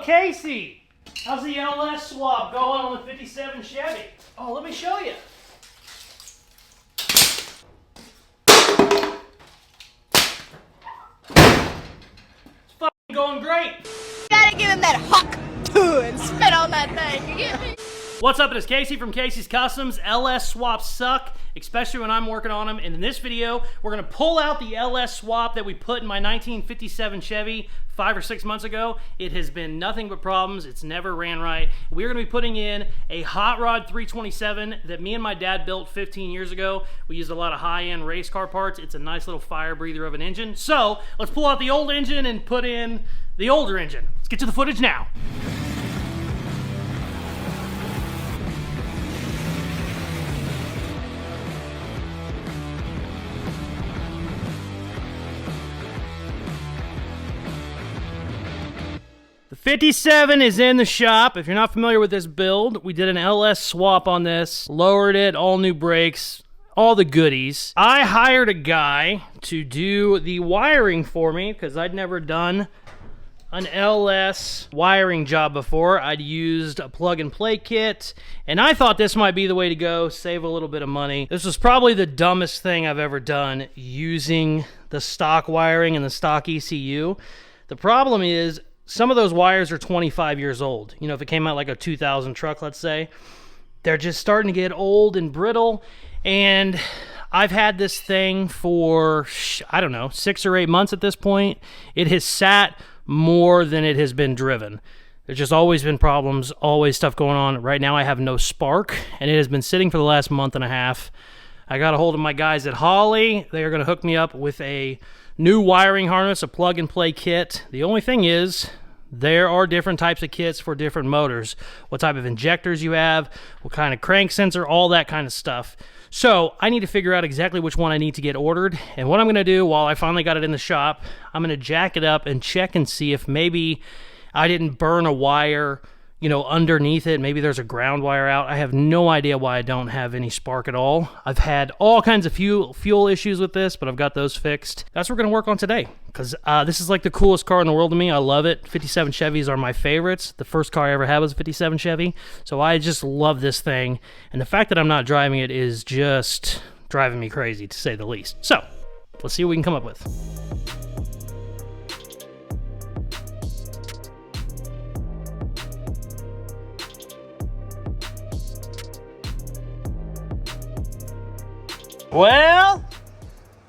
So, Casey, how's the LS swap going on the 57 Chevy? Oh, let me show you. It's fucking going great. You gotta give him that huck and spit on that thing, you get me? What's up, it's Casey from Casey's Customs. LS swaps suck, especially when I'm working on them. And in this video, we're gonna pull out the LS swap that we put in my 1957 Chevy 5 or 6 months ago. It has been nothing but problems. It's never ran right. We're gonna be putting in a Hot Rod 327 that me and my dad built 15 years ago. We used a lot of high-end race car parts. It's a nice little fire breather of an engine. So let's pull out the old engine and put in the older engine. Let's get to the footage now. The 57 is in the shop. If you're not familiar with this build, we did an LS swap on this, lowered it, all new brakes, all the goodies. I hired a guy to do the wiring for me because I'd never done an LS wiring job before. I'd used a plug-and-play kit, and I thought this might be the way to go, save a little bit of money. This was probably the dumbest thing I've ever done, using the stock wiring and the stock ECU. The problem is, some of those wires are 25 years old. You know, if it came out like a 2000 truck, let's say, they're just starting to get old and brittle. And I've had this thing for, I don't know, 6 or 8 months at this point. It has sat more than it has been driven. There's just always been problems, always stuff going on. Right now I have no spark, and it has been sitting for the last month and a half. I got a hold of my guys at Holley. They are going to hook me up with a new wiring harness, a plug-and-play kit. The only thing is, there are different types of kits for different motors. What type of injectors you have, what kind of crank sensor, all that kind of stuff. So I need to figure out exactly which one I need to get ordered. And what I'm going to do while I finally got it in the shop, I'm going to jack it up and check and see if maybe I didn't burn a wire, you know, underneath it. Maybe there's a ground wire out. I have no idea why I don't have any spark at all. I've had all kinds of fuel issues with this, but I've got those fixed. That's what we're going to work on today, because this is like the coolest car in the world to me. I love it. 57 Chevys are my favorites. The first car I ever had was a 57 Chevy, so I just love this thing. And the fact that I'm not driving it is just driving me crazy, to say the least. So let's see what we can come up with. Well,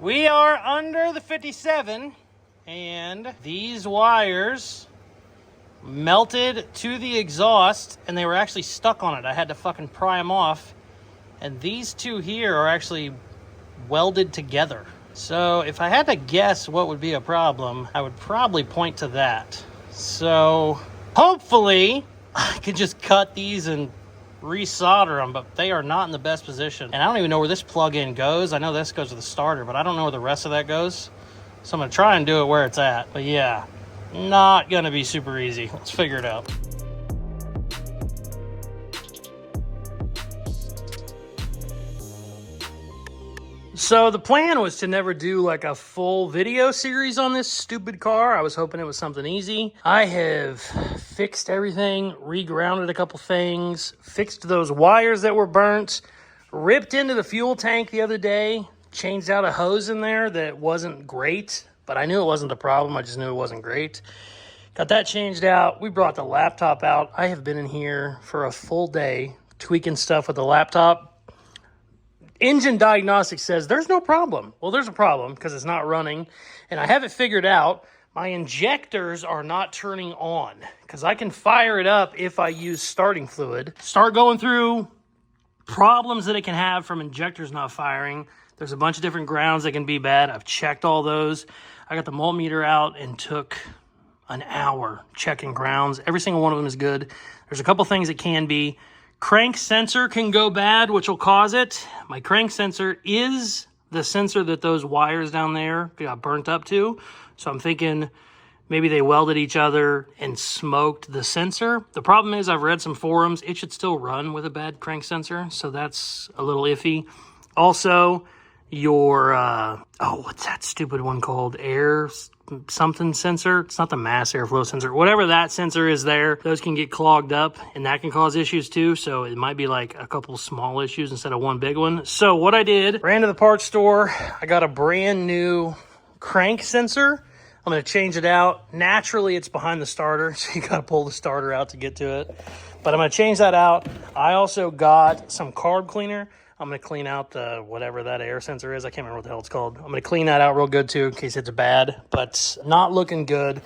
we are under the 57, and these wires melted to the exhaust, and they were actually stuck on it. I had to fucking pry them off, and these two here are actually welded together. So if I had to guess what would be a problem, I would probably point to that. So hopefully I could just cut these and resolder them, but they are not in the best position. And I don't even know where this plug-in goes. I know this goes to the starter, but I don't know where the rest of that goes. So I'm gonna try and do it where it's at. But yeah, not gonna be super easy. Let's figure it out. So the plan was to never do like a full video series on this stupid car. I was hoping it was something easy. I have fixed everything, regrounded a couple things, fixed those wires that were burnt, ripped into the fuel tank the other day, changed out a hose in there that wasn't great, but I knew it wasn't the problem. I just knew it wasn't great. Got that changed out. We brought the laptop out. I have been in here for a full day tweaking stuff with the laptop. Engine diagnostics says there's no problem. Well, there's a problem because it's not running, and I have it figured out. My injectors are not turning on because I can fire it up if I use starting fluid. Start going through problems that it can have from injectors not firing. There's a bunch of different grounds that can be bad. I've checked all those. I got the multimeter out and took an hour checking grounds. Every single one of them is good. There's a couple things that can be. Crank sensor can go bad, which will cause it. My crank sensor is the sensor that those wires down there got burnt up to. So I'm thinking maybe they welded each other and smoked the sensor. The problem is I've read some forums. It should still run with a bad crank sensor, so that's a little iffy. Also, your, what's that stupid one called? Air something sensor. It's not the mass airflow sensor. Whatever that sensor is there, those can get clogged up and that can cause issues too. So it might be like a couple small issues instead of one big one. So what I did, ran to the parts store. I got a brand new crank sensor. I'm going to change it out. Naturally, it's behind the starter, so you got to pull the starter out to get to it. But I'm going to change that out. I also got some carb cleaner. I'm going to clean out whatever that air sensor is. I can't remember what the hell it's called. I'm going to clean that out real good too in case it's bad, but not looking good.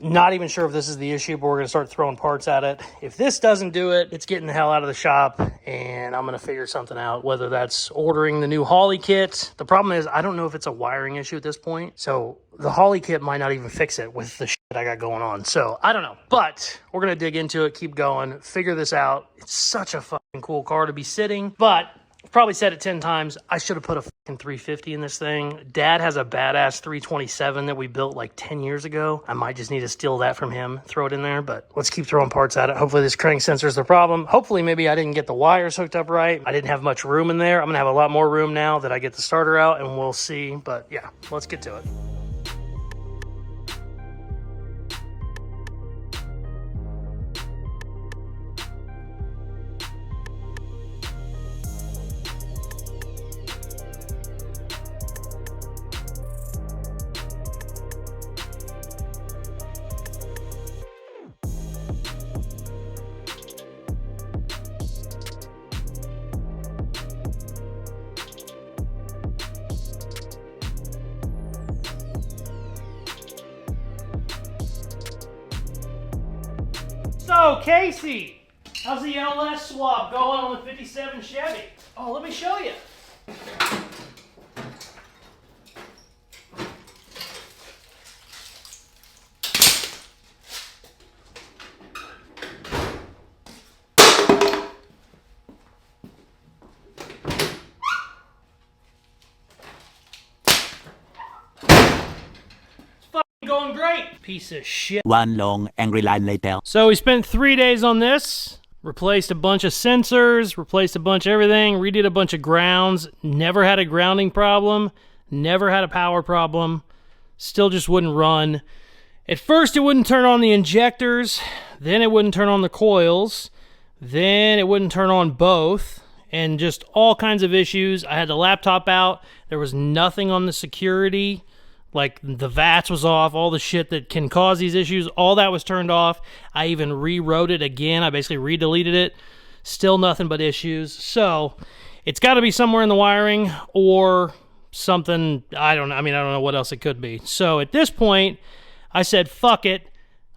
Not even sure if this is the issue, but we're going to start throwing parts at it. If this doesn't do it, it's getting the hell out of the shop, and I'm going to figure something out, whether that's ordering the new Holley kit. The problem is I don't know if it's a wiring issue at this point, so the Holley kit might not even fix it with the shit I got going on. So I don't know, but we're going to dig into it, keep going, figure this out. It's such a fucking cool car to be sitting, but I've probably said it 10 times. I should have put a fucking 350 in this thing. Dad has a badass 327 that we built like 10 years ago. I might just need to steal that from him, throw it in there, but let's keep throwing parts at it. Hopefully this crank sensor is the problem. Hopefully maybe I didn't get the wires hooked up right. I didn't have much room in there. I'm going to have a lot more room now that I get the starter out, and we'll see. But yeah, let's get to it. So, Casey, how's the LS swap going on the 57 Chevy? Oh, let me show you. Going great. Piece of shit. One long angry line later. So we spent 3 days on this, replaced a bunch of sensors, replaced a bunch of everything, redid a bunch of grounds, never had a grounding problem, never had a power problem, still just wouldn't run. At first it wouldn't turn on the injectors, then it wouldn't turn on the coils, then it wouldn't turn on both, and just all kinds of issues. I had the laptop out, there was nothing on the security. Like, the VATS was off, all the shit that can cause these issues, all that was turned off. I even rewrote it again. I basically redeleted it. Still nothing but issues. So, it's got to be somewhere in the wiring or something. I don't know what else it could be. So, at this point, I said, fuck it.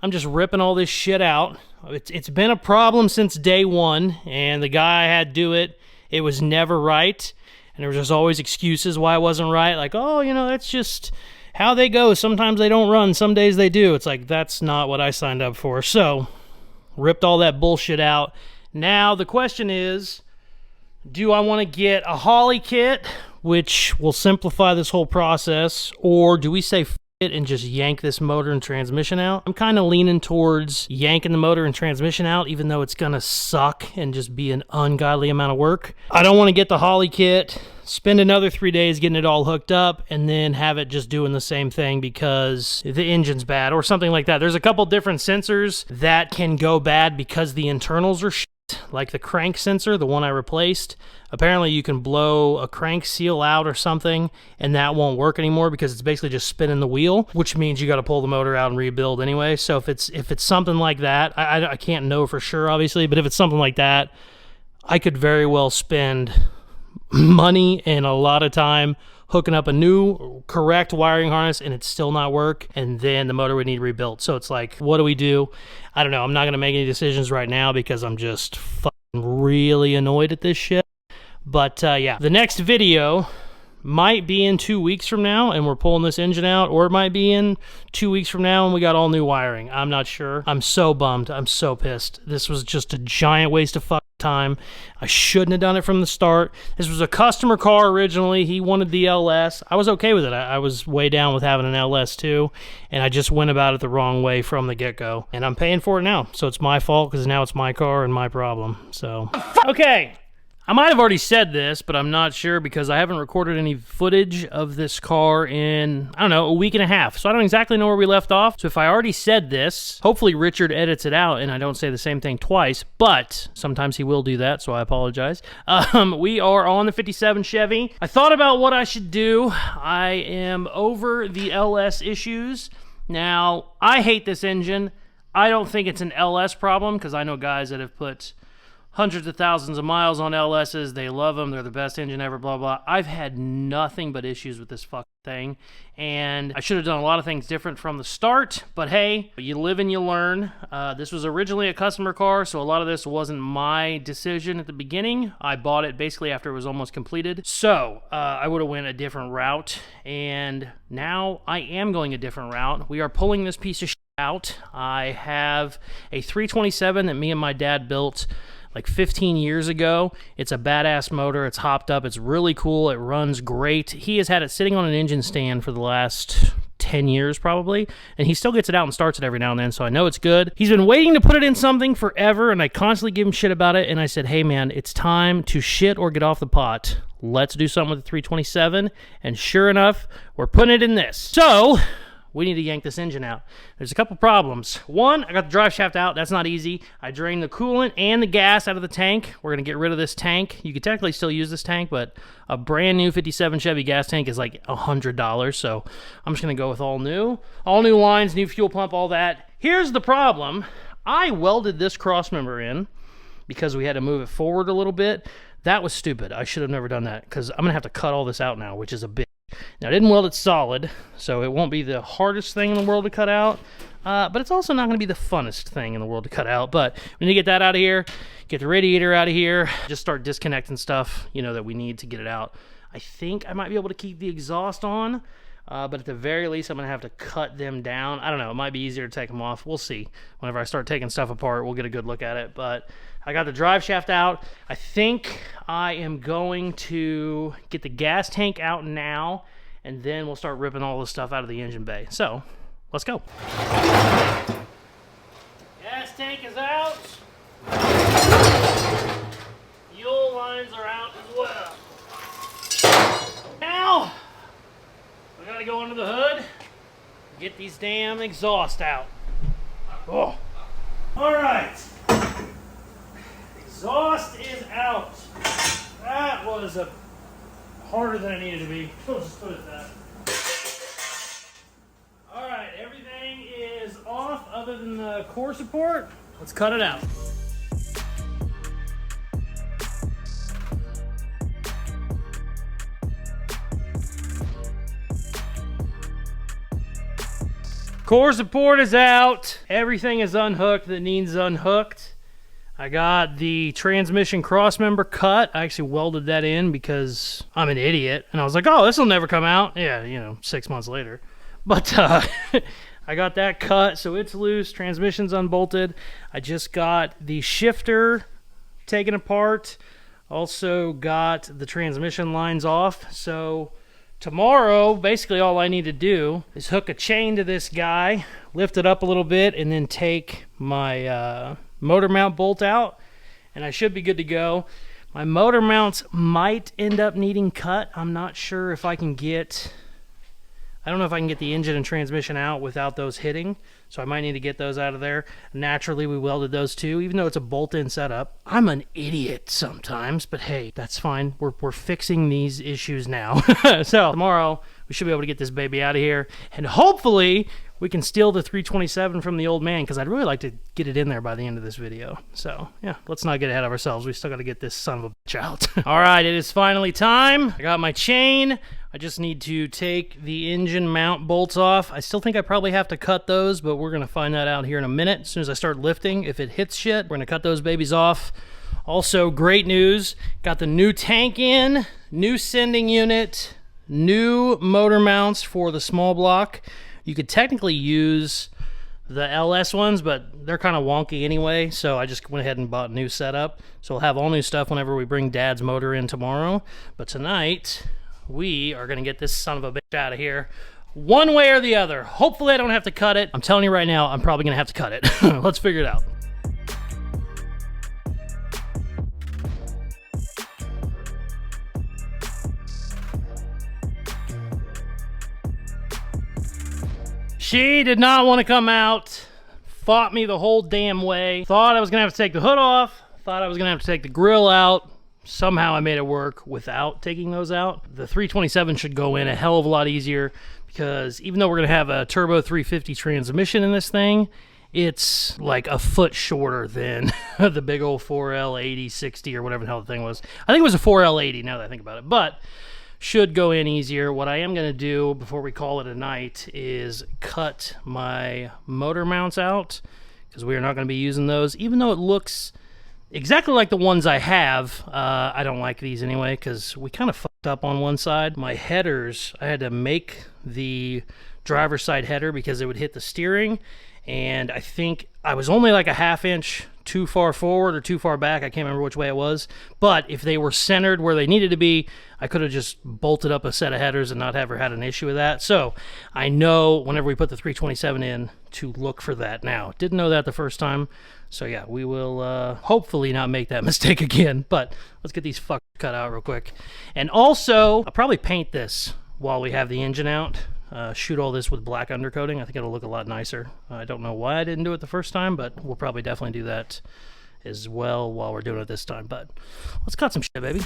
I'm just ripping all this shit out. It's been a problem since day one, and the guy I had do it, it was never right. And there was just always excuses why it wasn't right. Like, oh, that's just how they go. Sometimes they don't run, some days they do. It's like, that's not what I signed up for. So, ripped all that bullshit out. Now, the question is, do I want to get a Holley kit, which will simplify this whole process, or do we say f it and just yank this motor and transmission out? I'm kind of leaning towards yanking the motor and transmission out, even though it's gonna suck and just be an ungodly amount of work. I don't want to get the Holley kit, spend another 3 days getting it all hooked up, and then have it just doing the same thing because the engine's bad or something like that. There's a couple different sensors that can go bad because the internals are shit. Like the crank sensor, the one I replaced, apparently you can blow a crank seal out or something and that won't work anymore because it's basically just spinning the wheel, which means you got to pull the motor out and rebuild anyway. So if it's something like that, I can't know for sure obviously, but if it's something like that, I could very well spend money and a lot of time hooking up a new correct wiring harness and it still not work, and then the motor would need rebuilt. So it's like, what do we do? I don't know. I'm not going to make any decisions right now because I'm just fucking really annoyed at this shit. But yeah, the next video might be in 2 weeks from now and we're pulling this engine out, or it might be in 2 weeks from now and we got all new wiring. I'm not sure. I'm so bummed. I'm so pissed. This was just a giant waste of fucking time. I shouldn't have done it from the start. This was a customer car originally. He wanted the LS. I was okay with it. I was way down with having an LS too, and I just went about it the wrong way from the get-go. And I'm paying for it now, so it's my fault because now it's my car and my problem. So, okay. I might have already said this, but I'm not sure because I haven't recorded any footage of this car in, I don't know, a week and a half. So I don't exactly know where we left off. So if I already said this, hopefully Richard edits it out and I don't say the same thing twice, but sometimes he will do that, so I apologize. We are on the 57 Chevy. I thought about what I should do. I am over the LS issues. Now, I hate this engine. I don't think it's an LS problem because I know guys that have put hundreds of thousands of miles on LSs. They love them. They're the best engine ever, blah, blah. I've had nothing but issues with this fucking thing, and I should have done a lot of things different from the start, but hey, you live and you learn. This was originally a customer car, so a lot of this wasn't my decision at the beginning. I bought it basically after it was almost completed, so I would have went a different route, and now I am going a different route. We are pulling this piece of shit out. I have a 327 that me and my dad built like 15 years ago. It's a badass motor. It's hopped up. It's really cool. It runs great. He has had it sitting on an engine stand for the last 10 years probably, and he still gets it out and starts it every now and then, so I know it's good. He's been waiting to put it in something forever, and I constantly give him shit about it, and I said, hey man, it's time to shit or get off the pot. Let's do something with the 327, and sure enough, we're putting it in this. So we need to yank this engine out. There's a couple problems. One, I got the drive shaft out. That's not easy. I drained the coolant and the gas out of the tank. We're going to get rid of this tank. You could technically still use this tank, but a brand new 57 Chevy gas tank is like $100, so I'm just going to go with all new. All new lines, new fuel pump, all that. Here's the problem. I welded this cross member in because we had to move it forward a little bit. That was stupid. I should have never done that because I'm going to have to cut all this out now, which is a bit. Now, I didn't weld it solid, so it won't be the hardest thing in the world to cut out, but it's also not going to be the funnest thing in the world to cut out. But we need to get that out of here, get the radiator out of here, just start disconnecting stuff, you know, that we need to get it out. I think I might be able to keep the exhaust on, but at the very least, I'm going to have to cut them down. I don't know. It might be easier to take them off. We'll see. Whenever I start taking stuff apart, we'll get a good look at it, but I got the drive shaft out. I think I am going to get the gas tank out now, and then we'll start ripping all this stuff out of the engine bay. So, let's go. Gas tank is out. Fuel lines are out as well. Now, I gotta go under the hood, get these damn exhaust out. Oh. All right. Exhaust is out. That was harder than it needed to be. We'll just put it that. All right, everything is off other than the core support. Let's cut it out. Core support is out. Everything is unhooked that needs unhooked. I got the transmission crossmember cut. I actually welded that in because I'm an idiot. And I was like, oh, this will never come out. Yeah, you know, 6 months later. But I got that cut, so it's loose. Transmission's unbolted. I just got the shifter taken apart. Also got the transmission lines off. So tomorrow, basically all I need to do is hook a chain to this guy, lift it up a little bit, and then take my motor mount bolt out, and I should be good to go. My motor mounts might end up needing cut. I'm not sure if I can get, I don't know if I can get the engine and transmission out without those hitting, so I might need to get those out of there. Naturally, we welded those too, even though it's a bolt-in setup. I'm an idiot sometimes, but hey, that's fine. We're fixing these issues now. So tomorrow, we should be able to get this baby out of here, and hopefully we can steal the 327 from the old man, because I'd really like to get it in there by the end of this video. So, yeah, let's not get ahead of ourselves. We still got to get this son of a bitch out. All right, it is finally time. I got my chain. I just need to take the engine mount bolts off. I still think I probably have to cut those, but we're going to find that out here in a minute. As soon as I start lifting, if it hits shit, we're going to cut those babies off. Also, great news. Got the new tank in, new sending unit, new motor mounts for the small block. You could technically use the LS ones, but they're kind of wonky anyway, so I just went ahead and bought a new setup. So we'll have all new stuff whenever we bring Dad's motor in tomorrow. But tonight, we are going to get this son of a bitch out of here one way or the other. Hopefully I don't have to cut it. I'm telling you right now, I'm probably going to have to cut it. Let's figure it out. She did not want to come out. Fought me the whole damn way. Thought I was going to have to take the hood off. Thought I was going to have to take the grill out. Somehow I made it work without taking those out. The 327 should go in a hell of a lot easier because even though we're going to have a turbo 350 transmission in this thing, it's like a foot shorter than the big old 4L 80, 60 or whatever the hell the thing was. I think it was a 4L 80 now that I think about it, but should go in easier. What I am going to do before we call it a night is cut my motor mounts out because we are not going to be using those, even though it looks exactly like the ones I have. I don't like these anyway because we kind of fucked up on one side. My headers, I had to make the driver's side header because it would hit the steering, and I think I was only like a ½ inch too far forward or too far back. I can't remember which way it was, but if they were centered where they needed to be, I could have just bolted up a set of headers and not ever had an issue with that. So I know whenever we put the 327 in to look for that now. Didn't know that the first time. So yeah, we will hopefully not make that mistake again, but let's get these fuckers cut out real quick. And also, I'll probably paint this while we have the engine out. Shoot all this with black undercoating. I think it'll look a lot nicer. I don't know why I didn't do it the first time, but we'll probably definitely do that as well while we're doing it this time. But let's cut some shit, baby.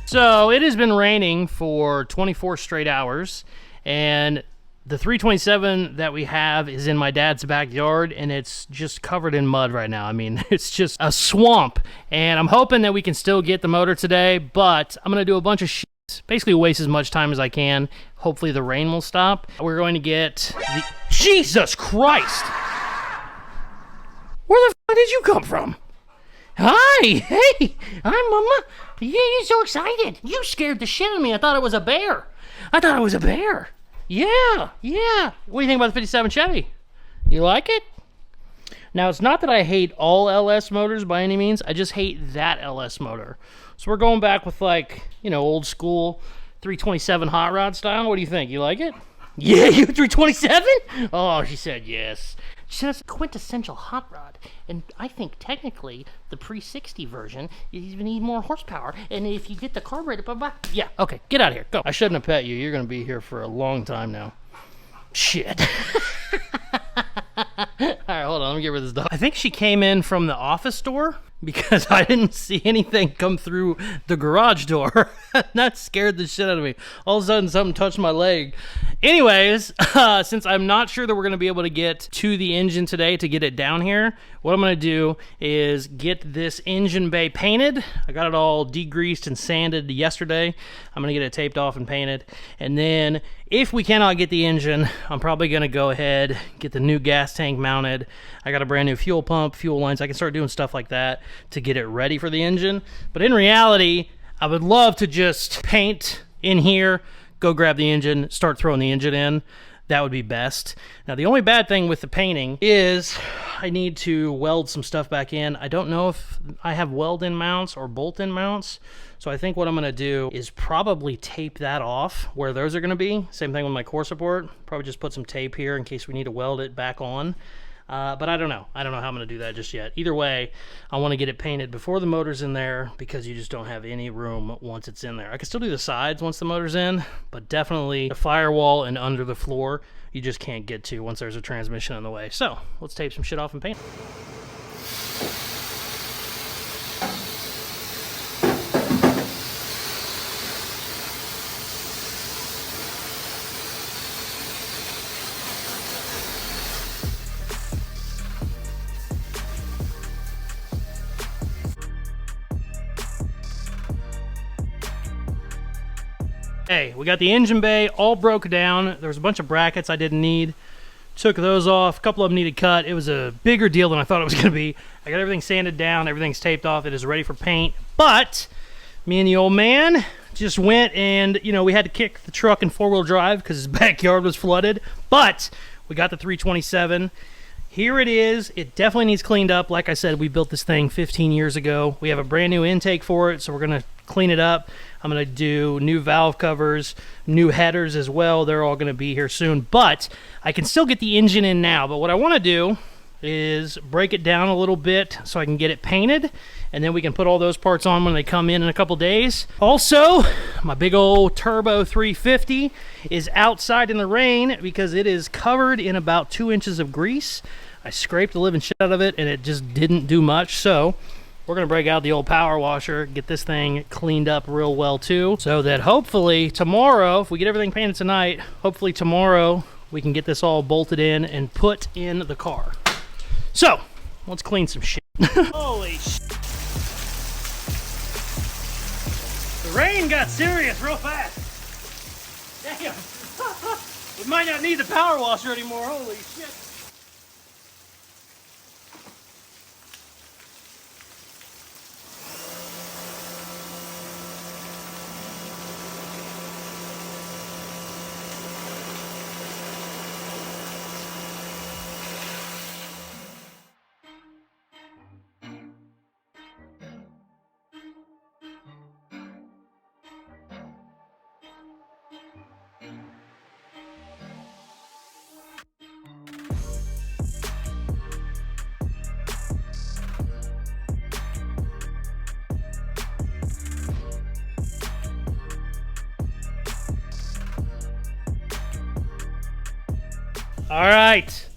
So it has been raining for 24 straight hours, and the 327 that we have is in my dad's backyard, and it's just covered in mud right now. I mean, it's just a swamp, and I'm hoping that we can still get the motor today, but I'm going to do a bunch of shit, basically waste as much time as I can. Hopefully the rain will stop. We're going to get the... Jesus Christ! Where the fuck did you come from? Hi! Hey! Hi, Mama! Yeah, you're so excited. You scared the shit out of me. I thought it was a bear. Yeah. What do you think about the 57 Chevy? You like it? Now, it's not that I hate all LS motors by any means. I just hate that LS motor. So we're going back with, like, you know, old school 327 hot rod style. What do you think? You like it? Yeah, you 327? Oh, she said yes. She said it's a quintessential hot rod, and I think technically the pre-60 version you even need more horsepower, and if you get the carburetor, blah, blah. Yeah, okay, get out of here, go. I shouldn't have pet you. You're going to be here for a long time now. Shit. Alright, hold on, let me get rid of this dog. I think she came in from the office door because I didn't see anything come through the garage door. That scared the shit out of me. All of a sudden, something touched my leg. Anyways, since I'm not sure that we're going to be able to get to the engine today to get it down here, what I'm going to do is get this engine bay painted. I got it all degreased and sanded yesterday. I'm going to get it taped off and painted. And then, if we cannot get the engine, I'm probably going to go ahead, get the new gas tank mounted. I got a brand new fuel pump, fuel lines. I can start doing stuff like that to get it ready for the engine. But in reality, I would love to just paint in here, go grab the engine, start throwing the engine in. That would be best. Now, the only bad thing with the painting is I need to weld some stuff back in. I don't know if I have weld-in mounts or bolt-in mounts, so I think what I'm going to do is probably tape that off where those are going to be. Same thing with my core support. Probably just put some tape here in case we need to weld it back on. But I don't know. I don't know how I'm going to do that just yet. Either way, I want to get it painted before the motor's in there because you just don't have any room once it's in there. I can still do the sides once the motor's in, but definitely the firewall and under the floor, you just can't get to once there's a transmission in the way. So let's tape some shit off and paint it. Hey, we got the engine bay all broke down. There was a bunch of brackets I didn't need. Took those off. A couple of them needed cut. It was a bigger deal than I thought it was going to be. I got everything sanded down. Everything's taped off. It is ready for paint. But me and the old man just went and, you know, we had to kick the truck in four-wheel drive because his backyard was flooded. But we got the 327. Here it is. It definitely needs cleaned up. Like I said, we built this thing 15 years ago. We have a brand new intake for it, so we're going to clean it up. I'm going to do new valve covers, new headers as well. They're all going to be here soon. But I can still get the engine in now. But what I want to do is break it down a little bit so I can get it painted, and then we can put all those parts on when they come in a couple days. Also, my big old turbo 350 is outside in the rain because it is covered in about 2 inches of grease. I scraped the living shit out of it and it just didn't do much, so we're gonna break out the old power washer, get this thing cleaned up real well too, so that hopefully tomorrow, if we get everything painted tonight, hopefully tomorrow we can get this all bolted in and put in the car. So, let's clean some shit. Holy shit. The rain got serious real fast. Damn. We might not need the power washer anymore. Holy shit. All right,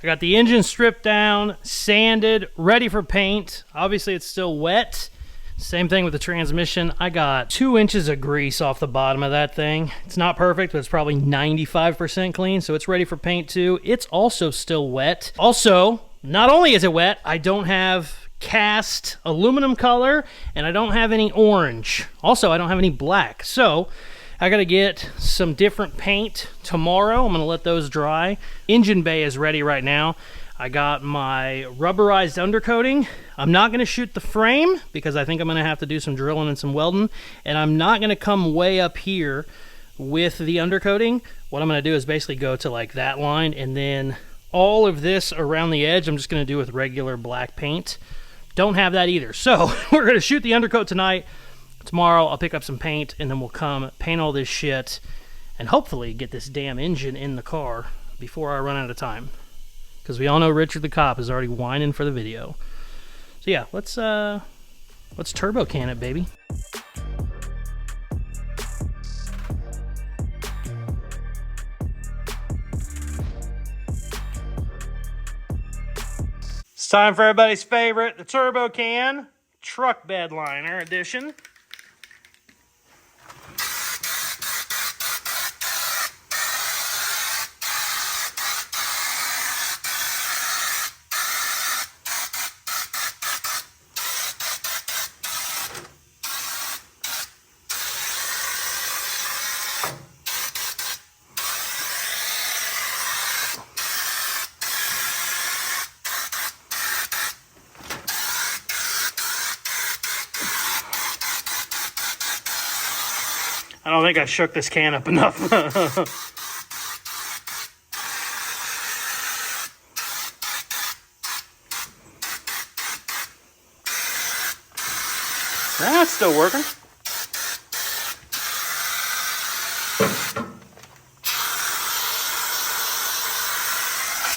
I got the engine stripped down, sanded, ready for paint. Obviously it's still wet. Same thing with the transmission. I got 2 inches of grease off the bottom of that thing. It's not perfect, but it's probably 95% clean, so it's ready for paint too. It's also still wet. Also, not only is it wet, I don't have cast aluminum color, and I don't have any orange. Also, I don't have any black, so I gotta get some different paint tomorrow. I'm gonna let those dry. Engine bay is ready right now. I got my rubberized undercoating. I'm not gonna shoot the frame because I think I'm gonna have to do some drilling and some welding, and I'm not gonna come way up here with the undercoating. What I'm gonna do is basically go to like that line, and then all of this around the edge I'm just gonna do with regular black paint. Don't have that either. So we're gonna shoot the undercoat tonight. Tomorrow I'll pick up some paint, and then we'll come paint all this shit and hopefully get this damn engine in the car before I run out of time. Because we all know Richard the cop is already whining for the video. So yeah, let's turbo can it, baby. It's time for everybody's favorite, the turbo can truck bed liner edition. I don't think I shook this can up enough. That's still working.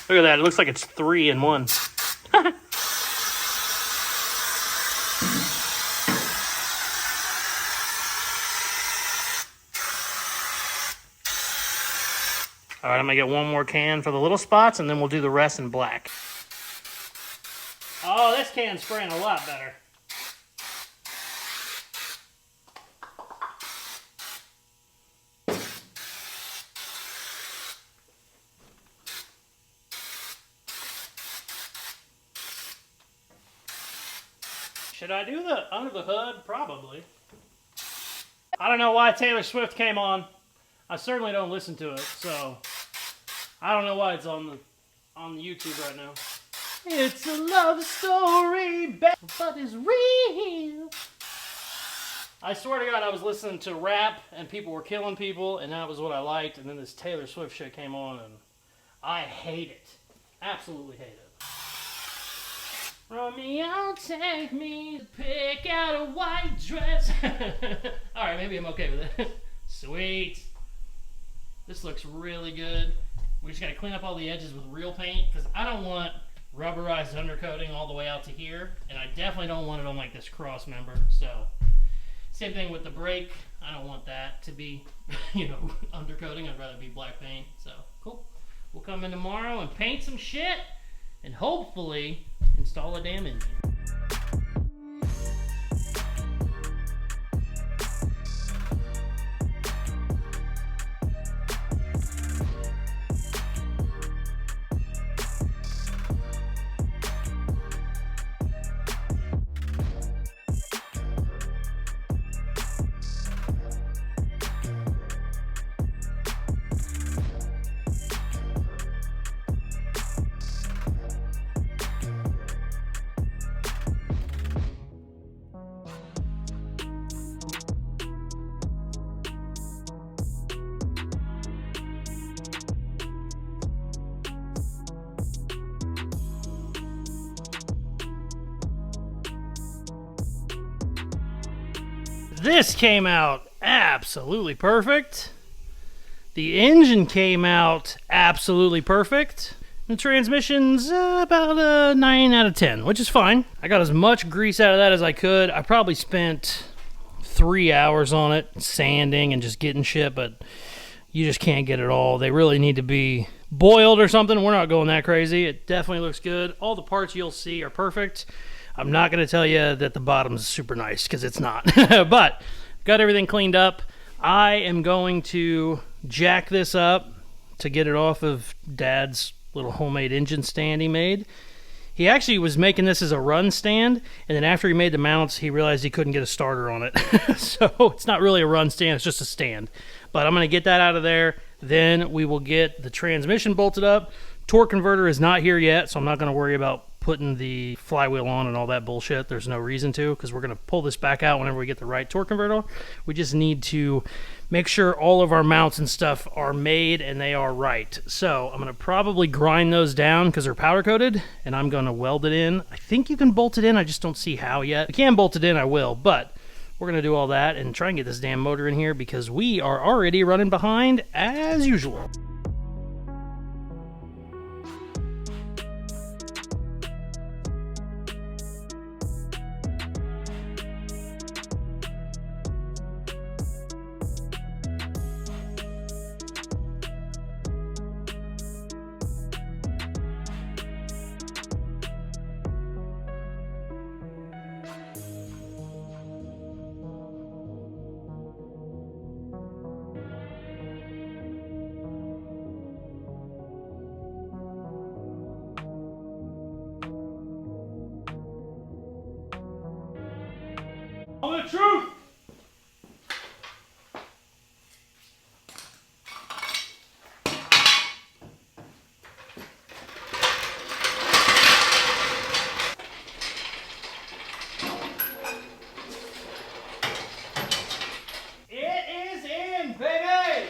Look at that, it looks like it's 3 in 1. All right, I'm gonna get one more can for the little spots, and then we'll do the rest in black. Oh, this can's spraying a lot better. Should I do the under the hood? Probably. I don't know why Taylor Swift came on. I certainly don't listen to it, so I don't know why it's on the YouTube right now. It's a love story, but it's real. I swear to God, I was listening to rap and people were killing people, and that was what I liked. And then this Taylor Swift shit came on, and I hate it. Absolutely hate it. Romeo, take me to pick out a white dress. All right, maybe I'm okay with it. Sweet. This looks really good. We just got to clean up all the edges with real paint because I don't want rubberized undercoating all the way out to here, and I definitely don't want it on like this cross member. So same thing with the brake. I don't want that to be, you know, undercoating. I'd rather be black paint. So cool. We'll come in tomorrow and paint some shit and hopefully install a damn engine. This came out absolutely perfect. The engine came out absolutely perfect. The transmission's about a 9 out of 10, which is fine. I got as much grease out of that as I could. I probably spent 3 hours on it, sanding and just getting shit, but you just can't get it all. They really need to be boiled or something. We're not going that crazy. It definitely looks good. All the parts you'll see are perfect. I'm not going to tell you that the bottom's super nice, because it's not. But got everything cleaned up. I am going to jack this up to get it off of Dad's little homemade engine stand he made. He actually was making this as a run stand, and then after he made the mounts, he realized he couldn't get a starter on it. So it's not really a run stand, it's just a stand. But I'm going to get that out of there. Then we will get the transmission bolted up. Torque converter is not here yet, so I'm not going to worry about putting the flywheel on and all that bullshit. There's no reason to, because we're going to pull this back out whenever we get the right torque converter. We just need to make sure all of our mounts and stuff are made and they are right. So I'm going to probably grind those down because they're powder coated, and I'm going to weld it in. I think you can bolt it in, I just don't see how yet. If I can bolt it in, I will, but we're going to do all that and try and get this damn motor in here because we are already running behind as usual. Tell the truth! It is in, baby!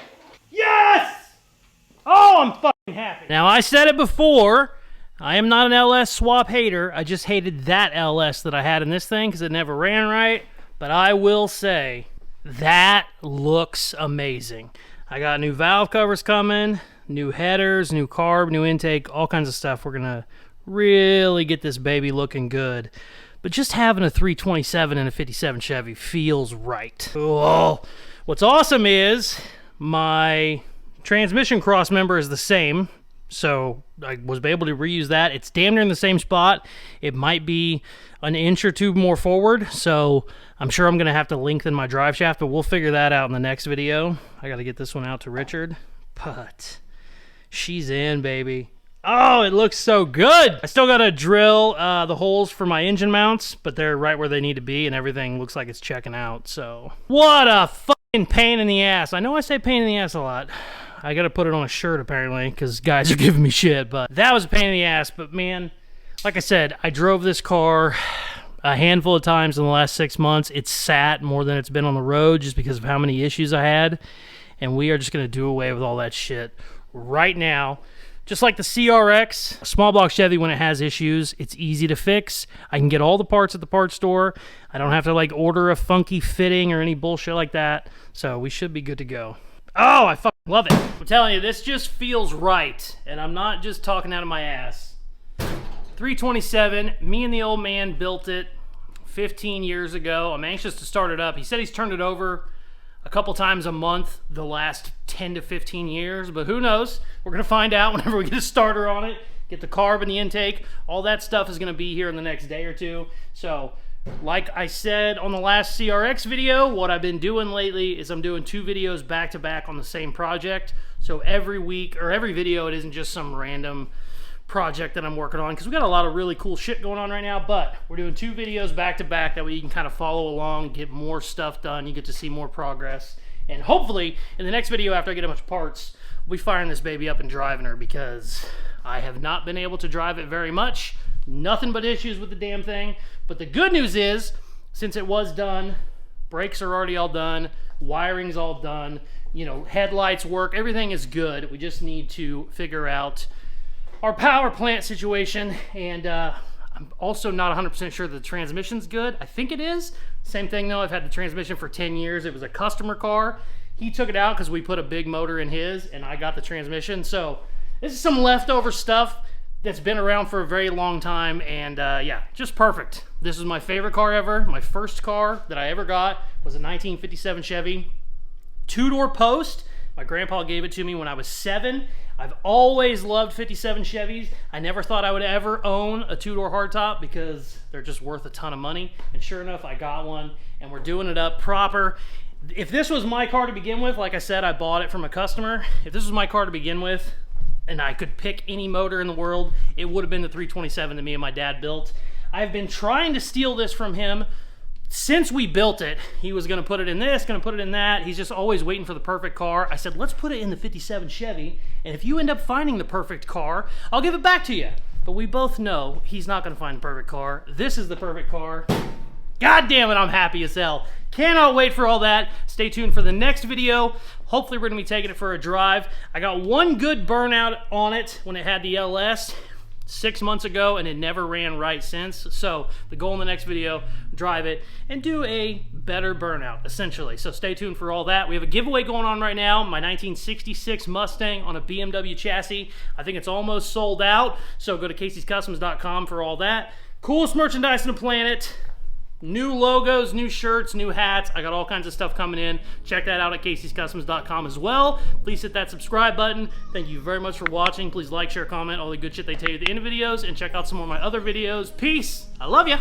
Yes! Oh, I'm fucking happy. Now, I said it before. I am not an LS swap hater. I just hated that LS that I had in this thing because it never ran right. But I will say, that looks amazing. I got new valve covers coming, new headers, new carb, new intake, all kinds of stuff. We're going to really get this baby looking good. But just having a 327 and a 57 Chevy feels right. Oh, what's awesome is my transmission cross member is the same. So I was able to reuse that. It's damn near in the same spot. It might be an inch or two more forward, so I'm sure I'm going to have to lengthen my drive shaft, but we'll figure that out in the next video. I got to get this one out to Richard, but she's in, baby. Oh, it looks so good. I still got to drill the holes for my engine mounts, but they're right where they need to be, and everything looks like it's checking out, so. What a fucking pain in the ass. I know I say pain in the ass a lot. I got to put it on a shirt, apparently, because guys are giving me shit, but that was a pain in the ass, but man, like I said, I drove this car a handful of times in the last 6 months. It's sat more than it's been on the road just because of how many issues I had, and we are just going to do away with all that shit right now. Just like the CRX, a small block Chevy, when it has issues, it's easy to fix. I can get all the parts at the parts store. I don't have to like order a funky fitting or any bullshit like that, so we should be good to go. Oh, I fucking love it. I'm telling you, this just feels right, and I'm not just talking out of my ass. 327, me and the old man built it 15 years ago. I'm anxious to start it up. He said he's turned it over a couple times a month the last 10 to 15 years, but who knows? We're gonna find out whenever we get a starter on it, get the carb and the intake. All that stuff is gonna be here in the next day or two. So, like I said on the last CRX video, what I've been doing lately is I'm doing 2 videos back to back on the same project. So every week, or every video, it isn't just some random project that I'm working on, because we got a lot of really cool shit going on right now, but we're doing 2 videos back to back, that way you can kind of follow along, get more stuff done, you get to see more progress, and hopefully in the next video after I get a bunch of parts, we'll be firing this baby up and driving her, because I have not been able to drive it very much. Nothing but issues with the damn thing. But the good news is, since it was done, brakes are already all done, wiring's all done, you know, headlights work, everything is good. We just need to figure out our power plant situation, and I'm also not 100% sure the transmission's good. I think it is. Same thing though, I've had the transmission for 10 years. It was a customer car. He took it out because we put a big motor in his, and I got the transmission. So this is some leftover stuff that's been around for a very long time, and yeah, just perfect. This is my favorite car ever. My first car that I ever got was a 1957 Chevy, 2-door post. My grandpa gave it to me when I was 7. I've always loved 57 Chevys. I never thought I would ever own a 2-door hardtop because they're just worth a ton of money. And sure enough, I got one, and we're doing it up proper. If this was my car to begin with, like I said, I bought it from a customer. If this was my car to begin with, and I could pick any motor in the world, it would have been the 327 that me and my dad built. I've been trying to steal this from him since we built it. He was gonna put it in this, gonna put it in that. He's just always waiting for the perfect car. I said, let's put it in the 57 Chevy, and if you end up finding the perfect car, I'll give it back to you. But we both know he's not gonna find the perfect car. This is the perfect car. God damn it, I'm happy as hell. Cannot wait for all that. Stay tuned for the next video. Hopefully we're gonna be taking it for a drive. I got one good burnout on it when it had the LS 6 months ago, and it never ran right since. So the goal in the next video, drive it and do a better burnout, essentially. So stay tuned for all that. We have a giveaway going on right now, my 1966 Mustang on a BMW chassis. I think it's almost sold out, so go to Caseyscustoms.com for all that. Coolest merchandise on the planet. New logos, new shirts, new hats. I got all kinds of stuff coming in. Check that out at Caseyscustoms.com as well. Please hit that subscribe button. Thank you very much for watching. Please like, share, comment, all the good shit they tell you at the end of videos, and check out some of my other videos. Peace. I love ya.